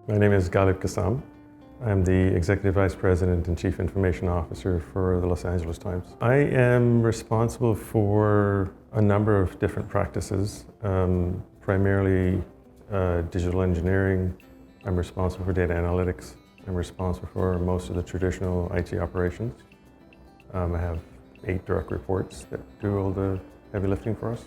My name is Ghalib Kassam. I'm the Executive Vice President and Chief Information Officer for the Los Angeles Times. I am responsible for a number of different practices, primarily digital engineering. I'm responsible for data analytics. I'm responsible for most of the traditional IT operations. I have 8 direct reports that do all the heavy lifting for us.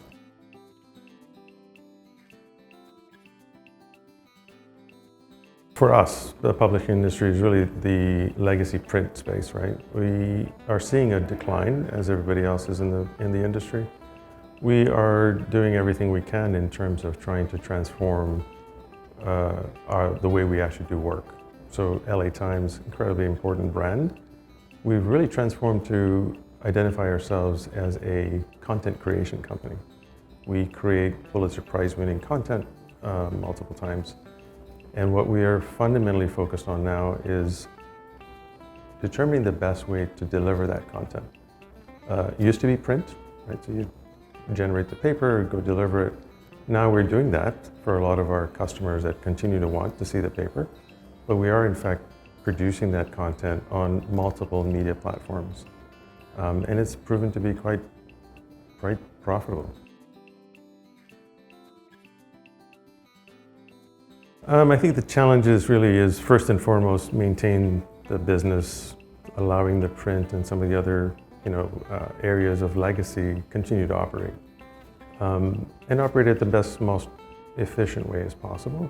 For us, the publishing industry is really the legacy print space, right? We are seeing a decline, as everybody else is in the industry. We are doing everything we can in terms of trying to transform the way we actually do work. So LA Times, incredibly important brand. We've really transformed to identify ourselves as a content creation company. We create Pulitzer Prize-winning content multiple times. And what we are fundamentally focused on now is determining the best way to deliver that content. It used to be print, right? So you generate the paper, go deliver it. Now we're doing that for a lot of our customers that continue to want to see the paper. But we are in fact producing that content on multiple media platforms. And it's proven to be quite profitable. I think the challenge is first and foremost maintain the business, allowing the print and some of the other areas of legacy continue to operate, and operate at the best, most efficient way as possible,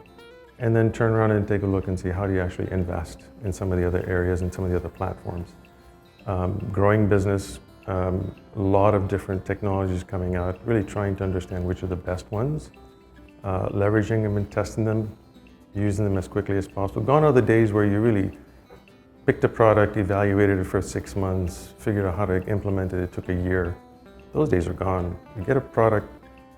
and then turn around and take a look and see how do you actually invest in some of the other areas and some of the other platforms. Growing business, a lot of different technologies coming out, really trying to understand which are the best ones, leveraging them and testing them, using them as quickly as possible. Gone are the days where you really picked a product, evaluated it for 6 months, figured out how to implement it, it took a year. Those days are gone. You get a product,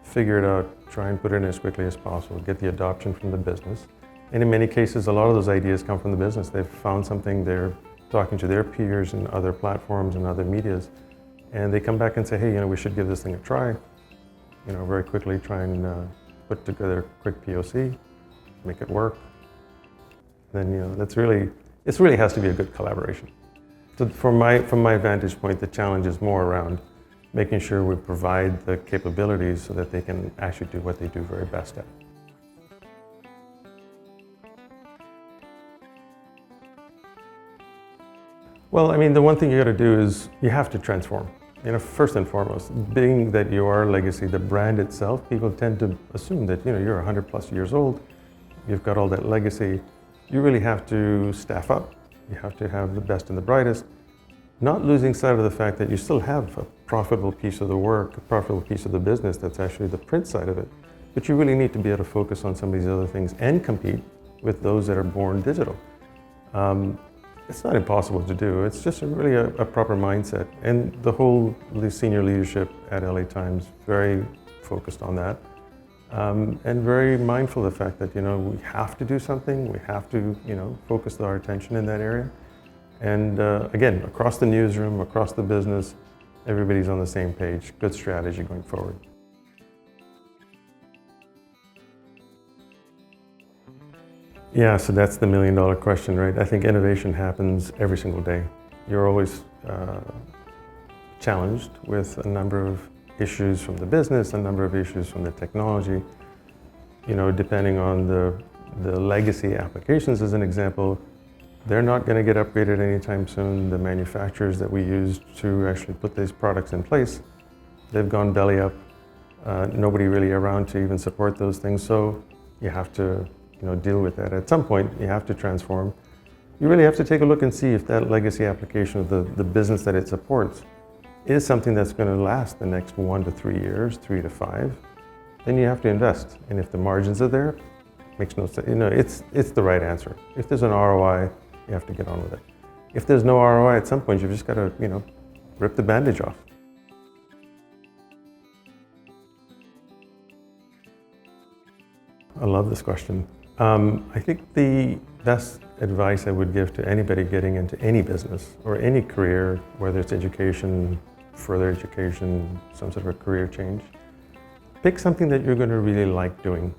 figure it out, try and put it in as quickly as possible, get the adoption from the business. And in many cases, a lot of those ideas come from the business. They've found something, they're talking to their peers and other platforms and other medias, and they come back and say, hey, we should give this thing a try. Very quickly try and put together a quick POC, make it work. Then it really has to be a good collaboration. So from my vantage point, the challenge is more around making sure we provide the capabilities so that they can actually do what they do very best at. Well, the one thing you got to do is you have to transform. First and foremost, being that you are legacy, the brand itself, people tend to assume that you're 100+ years old. You've got all that legacy. You really have to staff up. You have to have the best and the brightest, not losing sight of the fact that you still have a profitable piece of the work, a profitable piece of the business that's actually the print side of it. But you really need to be able to focus on some of these other things and compete with those that are born digital. It's not impossible to do. It's just really a proper mindset. And the senior leadership at LA Times, very focused on that. And very mindful of the fact that we have to do something, we have to focus our attention in that area. And again, across the newsroom, across the business, everybody's on the same page. Good strategy going forward. Yeah, so that's the million-dollar question, right? I think innovation happens every single day. You're always challenged with a number of issues from the business, a number of issues from the technology. Depending on the legacy applications, as an example, they're not going to get upgraded anytime soon. The manufacturers that we use to actually put these products in place, they've gone belly up. Nobody really around to even support those things. So you have to deal with that. At some point, you have to transform. You really have to take a look and see if that legacy application of the business that it supports is something that's going to last the next 1 to 3 years, 3 to 5, then you have to invest. And if the margins are there, makes no sense. It's the right answer. If there's an ROI, you have to get on with it. If there's no ROI, at some point, you've just got to, rip the bandage off. I love this question. I think the best advice I would give to anybody getting into any business or any career, whether it's education, further education, some sort of a career change, pick something that you're going to really like doing.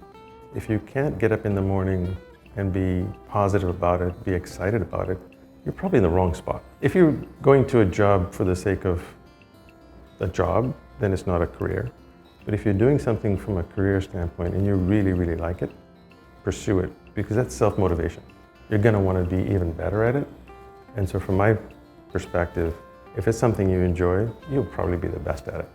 If you can't get up in the morning and be positive about it, be excited about it, you're probably in the wrong spot. If you're going to a job for the sake of a job, then it's not a career. But if you're doing something from a career standpoint and you really, really like it, pursue it, because that's self-motivation. You're gonna wanna be even better at it. And so from my perspective, if it's something you enjoy, you'll probably be the best at it.